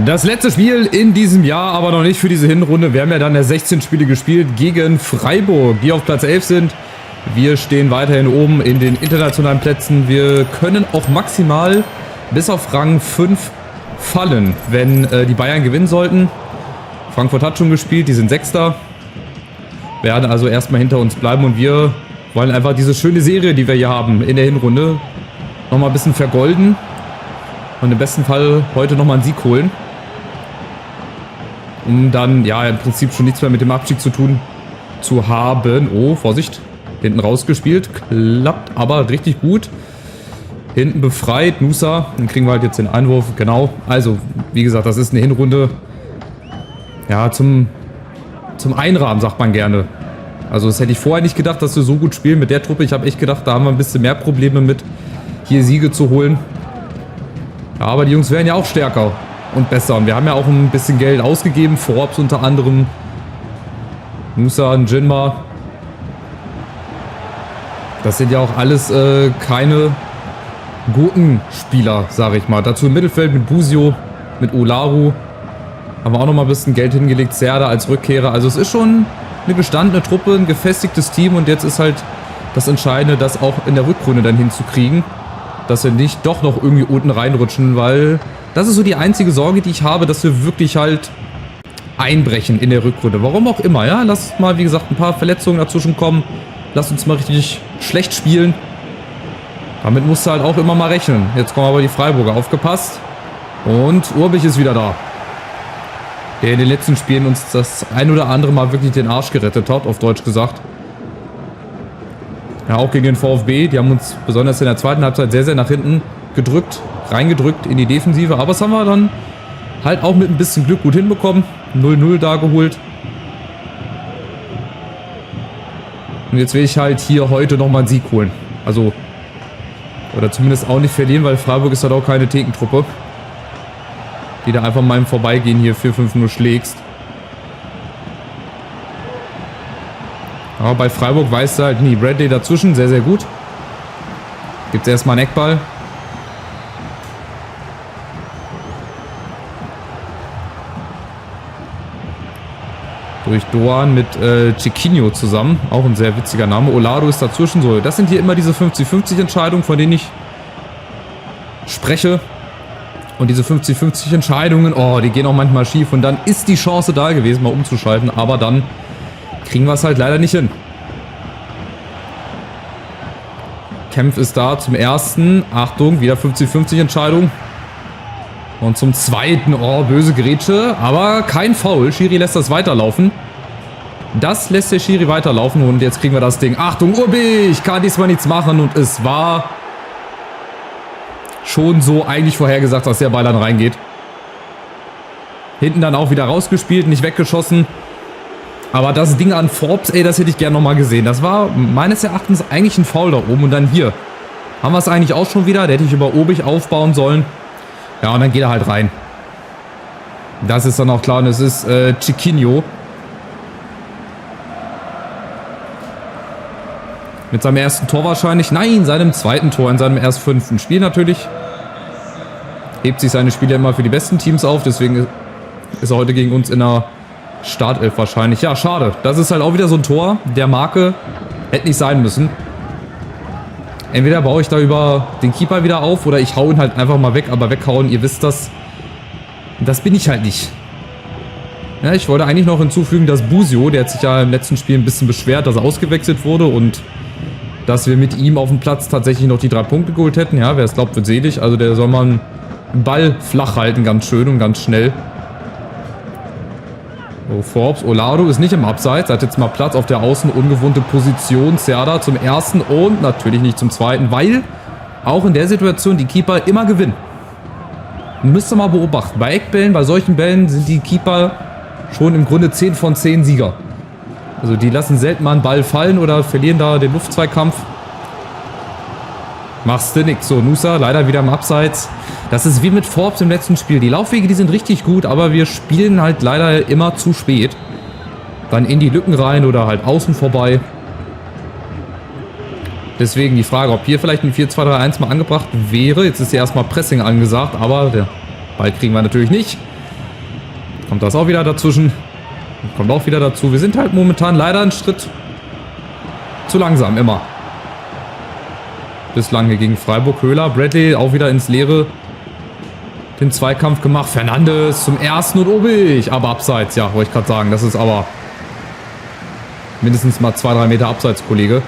Das letzte Spiel in diesem Jahr, aber noch nicht für diese Hinrunde. Wir haben ja dann 16 Spiele gespielt gegen Freiburg, die auf Platz 11 sind. Wir stehen weiterhin oben in den internationalen Plätzen. Wir können auch maximal bis auf Rang 5 fallen, wenn die Bayern gewinnen sollten. Frankfurt hat schon gespielt, die sind Sechster. Werden also erstmal hinter uns bleiben und wir wollen einfach diese schöne Serie, die wir hier haben in der Hinrunde, nochmal ein bisschen vergolden. Und im besten Fall heute nochmal einen Sieg holen. Um dann, ja, im Prinzip schon nichts mehr mit dem Abstieg zu tun zu haben. Oh, Vorsicht. Hinten rausgespielt. Klappt aber richtig gut. Hinten befreit. Nusa. Dann kriegen wir halt jetzt den Einwurf. Genau. Also, wie gesagt, das ist eine Hinrunde. Ja, zum Einrahmen, sagt man gerne. Also, das hätte ich vorher nicht gedacht, dass wir so gut spielen mit der Truppe. Ich habe echt gedacht, da haben wir ein bisschen mehr Probleme mit, hier Siege zu holen. Aber die Jungs werden ja auch stärker und besser. Und wir haben ja auch ein bisschen Geld ausgegeben. Forbes unter anderem. Musa und Jinma. Das sind ja auch alles keine guten Spieler, sage ich mal. Dazu im Mittelfeld mit Busio, mit Olaru. Haben wir auch nochmal ein bisschen Geld hingelegt. Serda als Rückkehrer. Also es ist schon eine gestandene Truppe, ein gefestigtes Team. Und jetzt ist halt das Entscheidende, das auch in der Rückrunde dann hinzukriegen. Dass wir nicht doch noch irgendwie unten reinrutschen, weil das ist so die einzige Sorge, die ich habe, dass wir wirklich halt einbrechen in der Rückrunde. Warum auch immer, ja. Lass mal, wie gesagt, ein paar Verletzungen dazwischen kommen. Lass uns mal richtig schlecht spielen. Damit musst du halt auch immer mal rechnen. Jetzt kommen aber die Freiburger. Aufgepasst. Und Urbich ist wieder da. Der in den letzten Spielen uns das ein oder andere Mal wirklich den Arsch gerettet hat, auf Deutsch gesagt. Ja, auch gegen den VfB. Die haben uns besonders in der zweiten Halbzeit sehr, sehr nach hinten gedrückt, reingedrückt in die Defensive. Aber das haben wir dann halt auch mit ein bisschen Glück gut hinbekommen. 0-0 da geholt. Und jetzt will ich halt hier heute nochmal einen Sieg holen. Also, oder zumindest auch nicht verlieren, weil Freiburg ist halt auch keine Thekentruppe, die da einfach mal im Vorbeigehen hier 4-5-0 schlägst. Aber bei Freiburg weißt du halt nie. Bradley dazwischen, sehr, sehr gut. Gibt es erstmal einen Eckball. Durch Doan mit Chiquinho zusammen. Auch ein sehr witziger Name. Olaru ist dazwischen. So, das sind hier immer diese 50-50 Entscheidungen, von denen ich spreche. Und diese 50-50 Entscheidungen, oh, die gehen auch manchmal schief. Und dann ist die Chance da gewesen, mal umzuschalten. Aber dann kriegen wir es halt leider nicht hin. Kempf ist da zum ersten. Achtung, wieder 50-50 Entscheidung. Und zum zweiten, oh, böse Grätsche. Aber kein Foul. Schiri lässt das weiterlaufen. Das lässt der Schiri weiterlaufen. Und jetzt kriegen wir das Ding. Achtung, Urbich kann diesmal nichts machen. Und es war schon so eigentlich vorhergesagt, dass der Ball dann reingeht. Hinten dann auch wieder rausgespielt, nicht weggeschossen. Aber das Ding an Forbes, ey, das hätte ich gerne nochmal gesehen. Das war meines Erachtens eigentlich ein Foul da oben. Und dann hier haben wir es eigentlich auch schon wieder. Da hätte ich über Obig aufbauen sollen. Ja, und dann geht er halt rein. Das ist dann auch klar. Und es ist Chiquinho. Mit seinem ersten Tor wahrscheinlich. Nein, seinem zweiten Tor in seinem erst 5. Spiel natürlich. Hebt sich seine Spiele immer für die besten Teams auf. Deswegen ist er heute gegen uns in der Startelf wahrscheinlich. Ja, schade. Das ist halt auch wieder so ein Tor der Marke. Hätte nicht sein müssen. Entweder baue ich da über den Keeper wieder auf oder ich hau ihn halt einfach mal weg. Aber weghauen, ihr wisst das. Das bin ich halt nicht. Ja, ich wollte eigentlich noch hinzufügen, dass Busio, der hat sich ja im letzten Spiel ein bisschen beschwert, dass er ausgewechselt wurde und dass wir mit ihm auf dem Platz tatsächlich noch die 3 Punkte geholt hätten. Ja, wer es glaubt, wird selig. Also der soll mal einen Ball flach halten, ganz schön und ganz schnell. So, Forbes, Olaru ist nicht im Abseits, hat jetzt mal Platz auf der außen, ungewohnte Position. Serda zum ersten und natürlich nicht zum zweiten, weil auch in der Situation die Keeper immer gewinnen. Müsst ihr mal beobachten. Bei Eckbällen, bei solchen Bällen sind die Keeper schon im Grunde 10 von 10 Sieger. Also die lassen selten mal einen Ball fallen oder verlieren da den Luftzweikampf. Machst du nix. So, Nusa leider wieder im Abseits. Das ist wie mit Forbes im letzten Spiel. Die Laufwege, die sind richtig gut, aber wir spielen halt leider immer zu spät. Dann in die Lücken rein oder halt außen vorbei. Deswegen die Frage, ob hier vielleicht ein 4-2-3-1 mal angebracht wäre. Jetzt ist ja erstmal Pressing angesagt, aber der Ball kriegen wir natürlich nicht. Kommt das auch wieder dazwischen. Kommt auch wieder dazu. Wir sind halt momentan leider einen Schritt zu langsam, immer. Bislang hier gegen Freiburg. Höhler, Bradley auch wieder ins Leere den Zweikampf gemacht. Fernandes zum ersten und Obig. Aber abseits, ja, wollte ich gerade sagen. Das ist aber mindestens mal 2-3 Meter abseits, Kollege.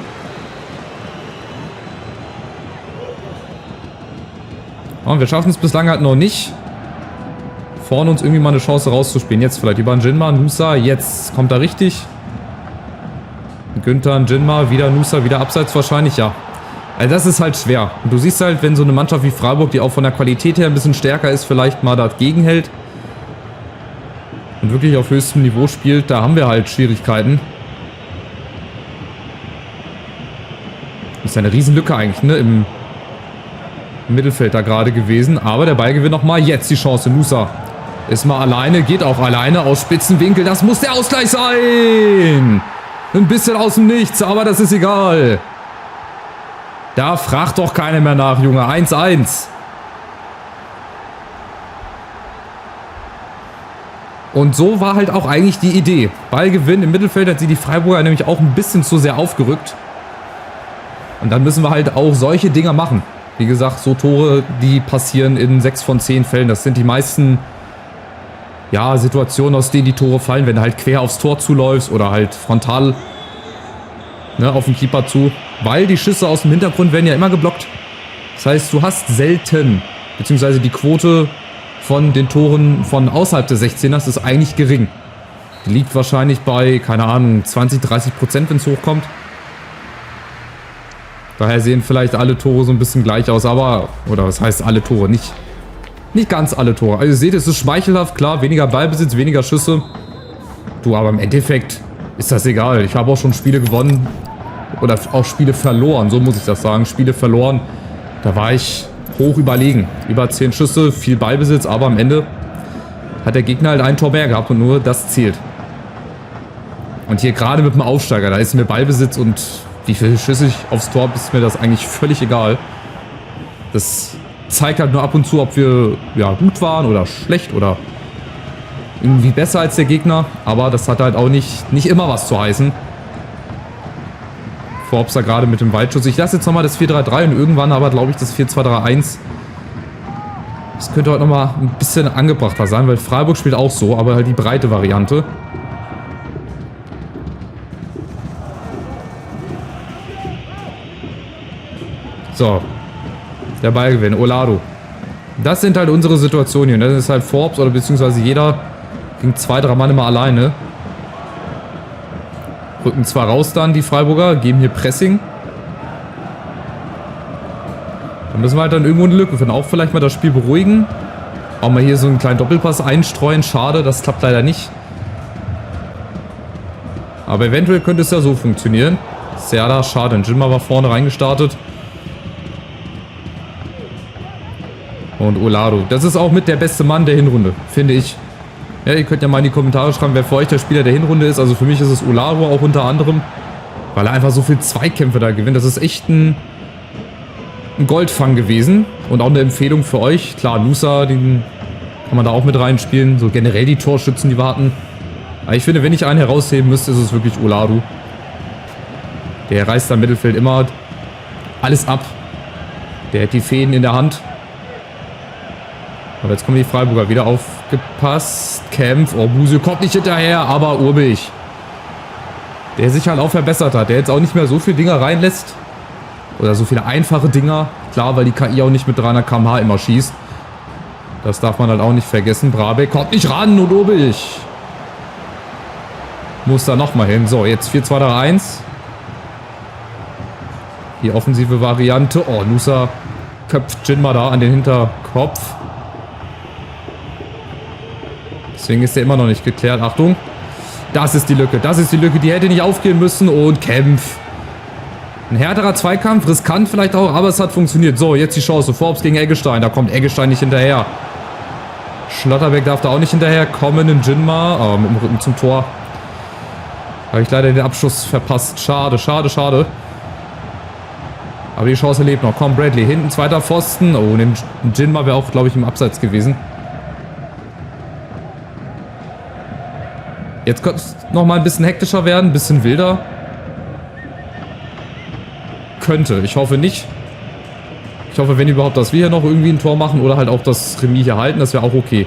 Und wir schaffen es bislang halt noch nicht, vorne uns irgendwie mal eine Chance rauszuspielen. Jetzt vielleicht über Njinma, Nusa, jetzt kommt er richtig. Günther, Njinma, wieder Nusa, wieder abseits wahrscheinlich, ja. Also das ist halt schwer. Und du siehst halt, wenn so eine Mannschaft wie Freiburg, die auch von der Qualität her ein bisschen stärker ist, vielleicht mal dagegen hält und wirklich auf höchstem Niveau spielt, da haben wir halt Schwierigkeiten. Das ist eine Riesenlücke eigentlich, ne, im Mittelfeld da gerade gewesen. Aber der Ball gewinnt nochmal. Jetzt die Chance. Nusa ist mal alleine, geht auch alleine aus Spitzenwinkel. Das muss der Ausgleich sein. Ein bisschen aus dem Nichts, aber das ist egal. Da fragt doch keiner mehr nach, Junge. 1-1. Und so war halt auch eigentlich die Idee. Ballgewinn im Mittelfeld, hat sie die Freiburger nämlich auch ein bisschen zu sehr aufgerückt. Und dann müssen wir halt auch solche Dinger machen. Wie gesagt, so Tore, die passieren in 6 von 10 Fällen. Das sind die meisten, ja, Situationen, aus denen die Tore fallen, wenn du halt quer aufs Tor zuläufst oder halt frontal, ne, auf den Keeper zu. Weil die Schüsse aus dem Hintergrund werden ja immer geblockt. Das heißt, du hast selten, beziehungsweise die Quote von den Toren von außerhalb des 16ers ist eigentlich gering. Die liegt wahrscheinlich bei, keine Ahnung, 20-30%, wenn es hochkommt. Daher sehen vielleicht alle Tore so ein bisschen gleich aus, aber, oder was heißt alle Tore? Nicht ganz alle Tore. Also ihr seht, es ist schmeichelhaft, klar, weniger Ballbesitz, weniger Schüsse. Du, aber im Endeffekt ist das egal. Ich habe auch schon Spiele gewonnen oder auch Spiele verloren, so muss ich das sagen. Spiele verloren, da war ich hoch überlegen. Über 10 Schüsse, viel Ballbesitz, aber am Ende hat der Gegner halt ein Tor mehr gehabt und nur das zählt. Und hier gerade mit dem Aufsteiger, da ist mir Ballbesitz und wie viele Schüsse ich aufs Tor habe, ist mir das eigentlich völlig egal. Das zeigt halt nur ab und zu, ob wir ja gut waren oder schlecht oder irgendwie besser als der Gegner. Aber das hat halt auch nicht immer was zu heißen. Forbes da gerade mit dem Weitschuss. Ich lasse jetzt nochmal das 4-3-3 und irgendwann aber, glaube ich, das 4-2-3-1. Das könnte heute nochmal ein bisschen angebrachter sein, weil Freiburg spielt auch so, aber halt die breite Variante. So, der Ballgewinn, Olado. Das sind halt unsere Situationen hier. Das ist halt Forbes oder beziehungsweise jeder gegen 2-3 Mann immer alleine. Rücken zwar raus dann die Freiburger, geben hier Pressing. Dann müssen wir halt dann irgendwo eine Lücke finden. Auch vielleicht mal das Spiel beruhigen. Auch mal hier so einen kleinen Doppelpass einstreuen. Schade, das klappt leider nicht. Aber eventuell könnte es ja so funktionieren. Serda, schade. Njinma war vorne reingestartet. Und Olado. Das ist auch mit der beste Mann der Hinrunde, finde ich. Ja, ihr könnt ja mal in die Kommentare schreiben, wer für euch der Spieler der Hinrunde ist. Also für mich ist es Olado auch unter anderem, weil er einfach so viel Zweikämpfe da gewinnt. Das ist echt ein Goldfang gewesen und auch eine Empfehlung für euch. Klar, Nusa, den kann man da auch mit reinspielen. So generell die Torschützen, die warten. Aber ich finde, wenn ich einen herausheben müsste, ist es wirklich Olado. Der reißt am Mittelfeld immer alles ab. Der hat die Fäden in der Hand. Aber jetzt kommen die Freiburger wieder aufgepasst. Kempf, oh, Busio kommt nicht hinterher, aber Urbich. Der sich halt auch verbessert hat. Der jetzt auch nicht mehr so viele Dinger reinlässt. Oder so viele einfache Dinger. Klar, weil die KI auch nicht mit 300 km/h immer schießt. Das darf man halt auch nicht vergessen. Brabeck kommt nicht ran und Urbich muss da nochmal hin. So, jetzt 4-2-3-1. Die offensive Variante. Oh, Nusa köpft Njinma da an den Hinterkopf. Deswegen ist der immer noch nicht geklärt. Achtung. Das ist die Lücke. Das ist die Lücke. Die hätte nicht aufgehen müssen. Und Kempf. Ein härterer Zweikampf. Riskant vielleicht auch. Aber es hat funktioniert. So, jetzt die Chance. Forbes gegen Eggestein. Da kommt Eggestein nicht hinterher. Schlotterbeck darf da auch nicht hinterher kommen. Njinma. Aber mit dem Rücken zum Tor. Habe ich leider den Abschuss verpasst. Schade, schade, schade. Aber die Chance lebt noch. Komm, Bradley. Hinten zweiter Pfosten. Oh, Njinma wäre auch, glaube ich, im Abseits gewesen. Jetzt könnte es nochmal ein bisschen hektischer werden, ein bisschen wilder. Könnte. Ich hoffe nicht. Ich hoffe, wenn überhaupt, dass wir hier noch irgendwie ein Tor machen oder halt auch das Remis hier halten. Das wäre auch okay.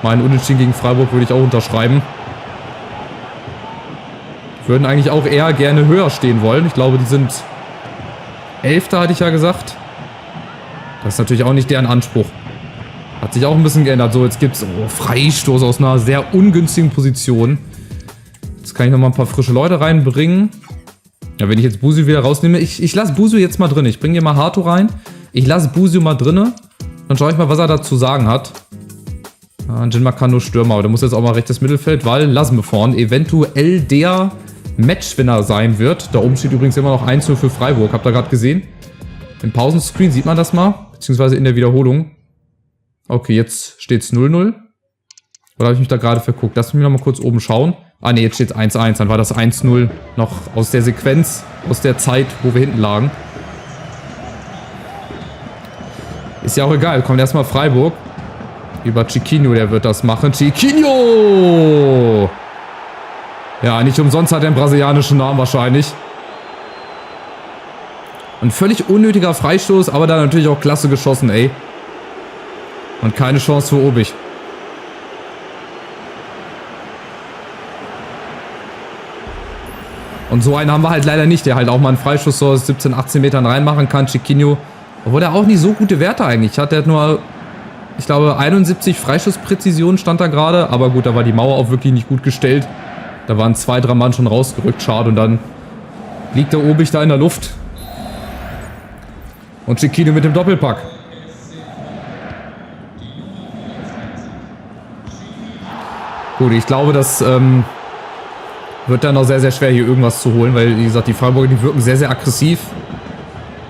Mein Unentschieden gegen Freiburg würde ich auch unterschreiben. Würden eigentlich auch eher gerne höher stehen wollen. Ich glaube, die sind 11. hatte ich ja gesagt. Das ist natürlich auch nicht deren Anspruch. Hat sich auch ein bisschen geändert. So, jetzt gibt es Freistoß aus einer sehr ungünstigen Position. Jetzt kann ich nochmal ein paar frische Leute reinbringen. Ja, wenn ich jetzt Busio wieder rausnehme. Ich lasse Busio jetzt mal drin. Ich bringe hier mal Hato rein. Ich lasse Busio mal drin. Dann schaue ich mal, was er dazu sagen hat. Jinma kann nur Stürmer. Aber der muss jetzt auch mal rechtes Mittelfeld, weil Lasme vorn eventuell der Matchwinner sein wird. Da oben steht übrigens immer noch 1-0 für Freiburg. Habt ihr gerade gesehen? Im Pausenscreen sieht man das mal. Beziehungsweise in der Wiederholung. Okay, jetzt steht es 0-0. Oder habe ich mich da gerade verguckt? Lass mich noch mal kurz oben schauen. Ah ne, jetzt steht es 1-1. Dann war das 1-0 noch aus der Sequenz, aus der Zeit, wo wir hinten lagen. Ist ja auch egal. Kommt erstmal Freiburg. Über Chiquinho, der wird das machen. Chiquinho! Ja, nicht umsonst hat er einen brasilianischen Namen wahrscheinlich. Ein völlig unnötiger Freistoß, aber dann natürlich auch klasse geschossen, ey. Und keine Chance für Obig. Und so einen haben wir halt leider nicht, der halt auch mal einen Freistoß so aus 17, 18 Metern reinmachen kann, Chiquinho. Obwohl der auch nicht so gute Werte eigentlich hat. Der hat nur, ich glaube, 71 Freischusspräzision stand da gerade. Aber gut, da war die Mauer auch wirklich nicht gut gestellt. Da waren 2, 3 Mann schon rausgerückt, schade. Und dann liegt der Obig da in der Luft. Und Chiquinho mit dem Doppelpack. Gut, ich glaube, das wird dann noch sehr, sehr schwer, hier irgendwas zu holen. Weil, wie gesagt, die Freiburger, die wirken sehr, sehr aggressiv.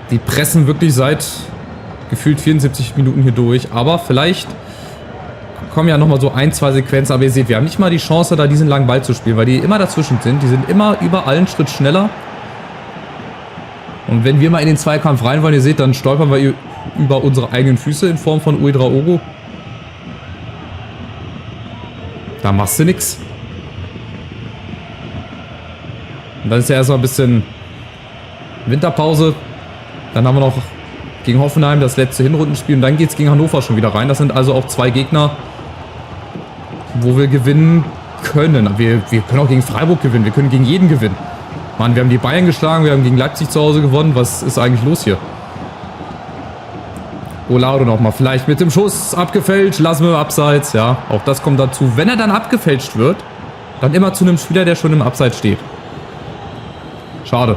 Die pressen wirklich seit gefühlt 74 Minuten hier durch. Aber vielleicht kommen ja nochmal so 1, 2 Sequenzen. Aber ihr seht, wir haben nicht mal die Chance, da diesen langen Ball zu spielen. Weil die immer dazwischen sind. Die sind immer überall einen Schritt schneller. Und wenn wir mal in den Zweikampf rein wollen, ihr seht, dann stolpern wir über unsere eigenen Füße in Form von Uedraogo. Da machst du nix. Und dann ist ja erstmal ein bisschen Winterpause. Dann haben wir noch gegen Hoffenheim das letzte Hinrundenspiel. Und dann geht es gegen Hannover schon wieder rein. Das sind also auch 2 Gegner, wo wir gewinnen können. Wir können auch gegen Freiburg gewinnen. Wir können gegen jeden gewinnen. Mann, wir haben die Bayern geschlagen. Wir haben gegen Leipzig zu Hause gewonnen. Was ist eigentlich los hier? Olado nochmal. Vielleicht mit dem Schuss abgefälscht. Lassen wir abseits. Ja, auch das kommt dazu. Wenn er dann abgefälscht wird, dann immer zu einem Spieler, der schon im Abseits steht. Schade.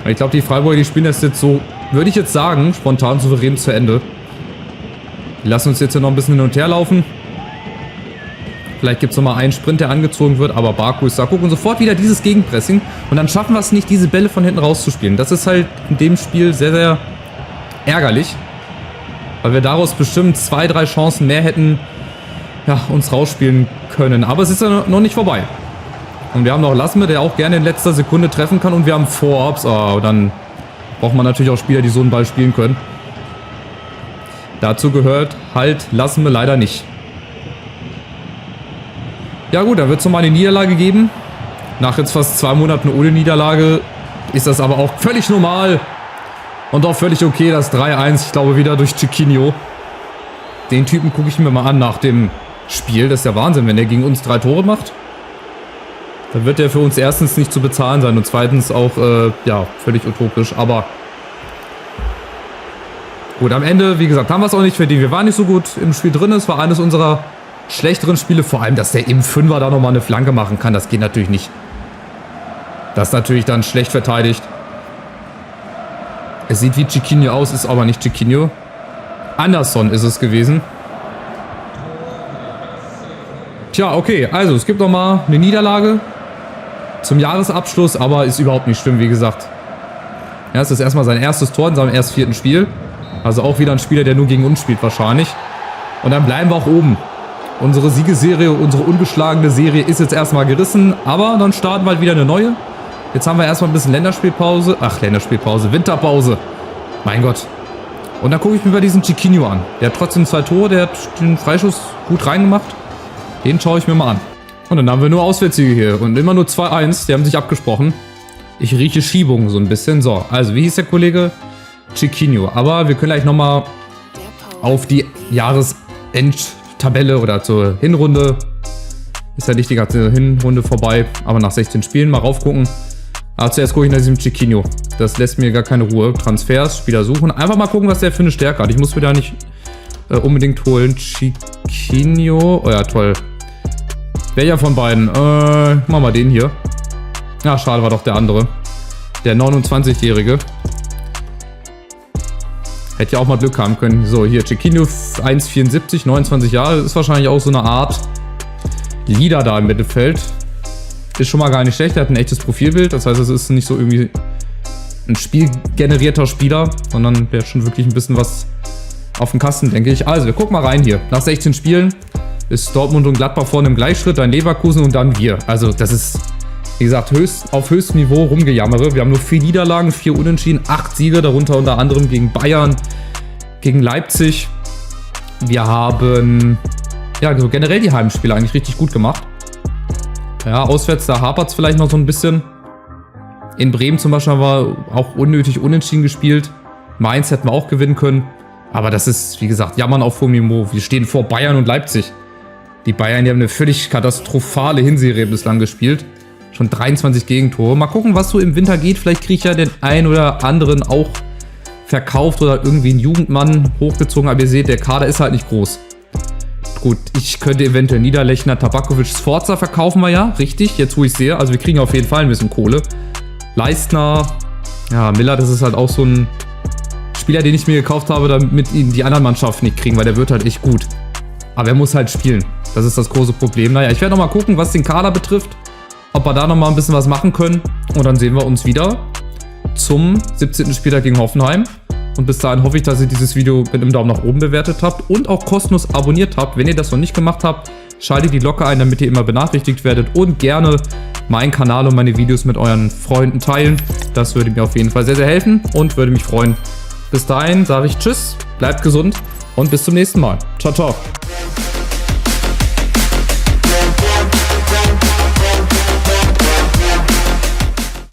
Ich glaube, die Freiburger, die spielen das jetzt so, würde ich jetzt sagen, spontan souverän zu Ende. Die lassen uns jetzt hier noch ein bisschen hin und her laufen. Vielleicht gibt es noch mal einen Sprint, der angezogen wird, aber Baku ist da. Guck, und sofort wieder dieses Gegenpressing. Und dann schaffen wir es nicht, diese Bälle von hinten rauszuspielen. Das ist halt in dem Spiel sehr, sehr ärgerlich. Weil wir daraus bestimmt 2, 3 Chancen mehr hätten, ja, uns rausspielen können. Aber es ist ja noch nicht vorbei. Und wir haben noch Lasme, der auch gerne in letzter Sekunde treffen kann. Und wir haben Forbes. Oh, dann braucht man natürlich auch Spieler, die so einen Ball spielen können. Dazu gehört halt Lasme leider nicht. Ja gut, da wird es nochmal eine Niederlage geben. Nach jetzt fast 2 Monaten ohne Niederlage ist das aber auch völlig normal. Und auch völlig okay, das 3-1, ich glaube wieder durch Chiquinho. Den Typen gucke ich mir mal an nach dem Spiel. Das ist ja Wahnsinn, wenn der gegen uns 3 Tore macht. Dann wird der für uns erstens nicht zu bezahlen sein und zweitens auch, ja, völlig utopisch. Aber gut, am Ende, wie gesagt, haben wir es auch nicht verdient. Wir waren nicht so gut im Spiel drin. Es war eines unserer schlechteren Spiele. Vor allem, dass der im 5er da nochmal eine Flanke machen kann. Das geht natürlich nicht. Das ist natürlich dann schlecht verteidigt. Es sieht wie Chiquinho aus, ist aber nicht Chiquinho. Anderson ist es gewesen. Tja, okay. Also, es gibt nochmal eine Niederlage zum Jahresabschluss, aber ist überhaupt nicht schlimm, wie gesagt. Ja, es ist erstmal sein erstes Tor in seinem erst 4. Spiel. Also auch wieder ein Spieler, der nur gegen uns spielt wahrscheinlich. Und dann bleiben wir auch oben. Unsere Siegesserie, unsere ungeschlagene Serie ist jetzt erstmal gerissen. Aber dann starten wir halt wieder eine neue. Jetzt haben wir erstmal ein bisschen Länderspielpause. Ach, Länderspielpause. Winterpause. Mein Gott. Und dann gucke ich mir bei diesen Chiquinho an. Der hat trotzdem 2 Tore, der hat den Freischuss gut reingemacht. Den schaue ich mir mal an. Und dann haben wir nur Auswärtssiege hier und immer nur 2-1. Die haben sich abgesprochen. Ich rieche Schiebungen so ein bisschen. So, also wie hieß der Kollege? Chiquinho. Aber wir können gleich nochmal auf die Jahresendtabelle oder zur Hinrunde. Ist ja nicht die ganze Hinrunde vorbei, aber nach 16 Spielen mal raufgucken. Aber zuerst gucke ich nach diesem Chiquinho. Das lässt mir gar keine Ruhe. Transfers, Spieler suchen. Einfach mal gucken, was der für eine Stärke hat. Ich muss mir da nicht unbedingt holen. Chiquinho. Oh ja, toll. Welcher von beiden? Machen wir den hier. Ja, schade, war doch der andere. Der 29-Jährige. Hätte ja auch mal Glück haben können. So, hier, Chiquinho 1,74, 29 Jahre. Ist wahrscheinlich auch so eine Art Leader da im Mittelfeld. Ist schon mal gar nicht schlecht. Er hat ein echtes Profilbild. Das heißt, es ist nicht so irgendwie ein spielgenerierter Spieler, sondern der hat schon wirklich ein bisschen was auf dem Kasten, denke ich. Also, wir gucken mal rein hier. Nach 16 Spielen ist Dortmund und Gladbach vorne im Gleichschritt, dann Leverkusen und dann wir. Also, das ist, wie gesagt, auf höchstem Niveau rumgejammere. Wir haben nur 4 Niederlagen, 4 Unentschieden, 8 Siege, darunter unter anderem gegen Bayern, gegen Leipzig. Wir haben, ja, so generell die Heimspiele eigentlich richtig gut gemacht. Ja, auswärts, da hapert es vielleicht noch so ein bisschen. In Bremen zum Beispiel haben wir auch unnötig unentschieden gespielt. Mainz hätten wir auch gewinnen können. Aber das ist, wie gesagt, Jammern auf hohem Niveau. Wir stehen vor Bayern und Leipzig. Die Bayern, die haben eine völlig katastrophale Hinserie bislang gespielt. Schon 23 Gegentore. Mal gucken, was so im Winter geht. Vielleicht kriege ich ja den einen oder anderen auch verkauft oder irgendwie einen Jugendmann hochgezogen. Aber ihr seht, der Kader ist halt nicht groß. Gut, ich könnte eventuell Niederlechner, Tabakovic, Sforza verkaufen wir ja. Richtig, jetzt wo ich sehe. Also wir kriegen auf jeden Fall ein bisschen Kohle. Leistner, ja, Miller, das ist halt auch so ein Spieler, den ich mir gekauft habe, damit ihn die anderen Mannschaften nicht kriegen, weil der wird halt echt gut. Aber er muss halt spielen. Das ist das große Problem. Naja, ich werde nochmal gucken, was den Kader betrifft. Ob wir da nochmal ein bisschen was machen können. Und dann sehen wir uns wieder zum 17. Spieltag gegen Hoffenheim. Und bis dahin hoffe ich, dass ihr dieses Video mit einem Daumen nach oben bewertet habt und auch kostenlos abonniert habt. Wenn ihr das noch nicht gemacht habt, schaltet die Glocke ein, damit ihr immer benachrichtigt werdet. Und gerne meinen Kanal und meine Videos mit euren Freunden teilen. Das würde mir auf jeden Fall sehr, sehr helfen und würde mich freuen. Bis dahin sage ich Tschüss, bleibt gesund und bis zum nächsten Mal. Ciao, ciao.